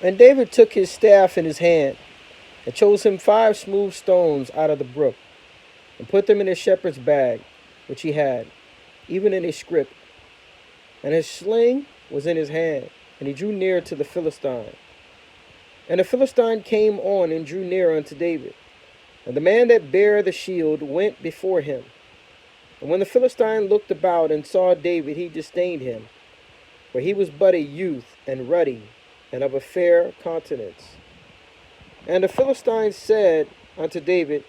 And David took his staff in his hand, and chose him 5 smooth stones out of the brook, and put them in his shepherd's bag, which he had, even in a scrip. And his sling was in his hand, and he drew near to the Philistine. And the Philistine came on and drew near unto David. And the man that bare the shield went before him. And when the Philistine looked about and saw David, he disdained him, for he was but a youth, and ruddy, and of a fair countenance. And the Philistine said unto David,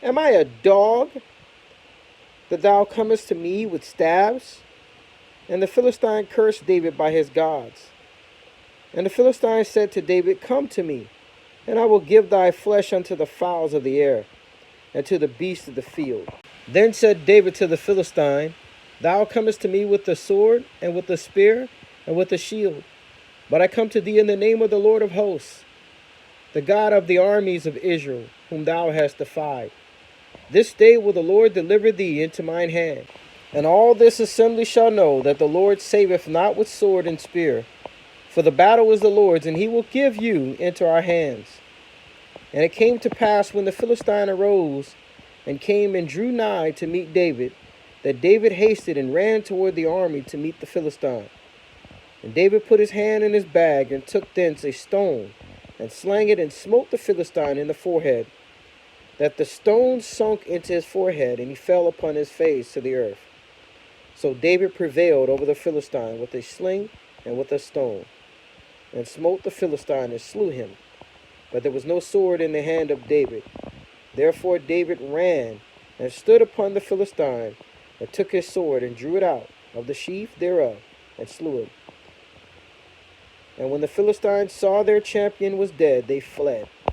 Am I a dog, that thou comest to me with staves? And the Philistine cursed David by his gods. And the Philistine said to David, Come to me, and I will give thy flesh unto the fowls of the air, and to the beasts of the field. Then said David to the Philistine, Thou comest to me with the sword, and with the spear, and with the shield. But I come to thee in the name of the Lord of hosts, the God of the armies of Israel, whom thou hast defied. This day will the Lord deliver thee into mine hand. And all this assembly shall know that the Lord saveth not with sword and spear, for the battle is the Lord's, and he will give you into our hands. And it came to pass, when the Philistine arose and came and drew nigh to meet David, that David hasted and ran toward the army to meet the Philistine. And David put his hand in his bag, and took thence a stone, and slang it, and smote the Philistine in the forehead, that the stone sunk into his forehead, and he fell upon his face to the earth. So David prevailed over the Philistine with a sling and with a stone, and smote the Philistine and slew him. But there was no sword in the hand of David. Therefore David ran and stood upon the Philistine, and took his sword, and drew it out of the sheath thereof, and slew him. And when the Philistines saw their champion was dead, they fled.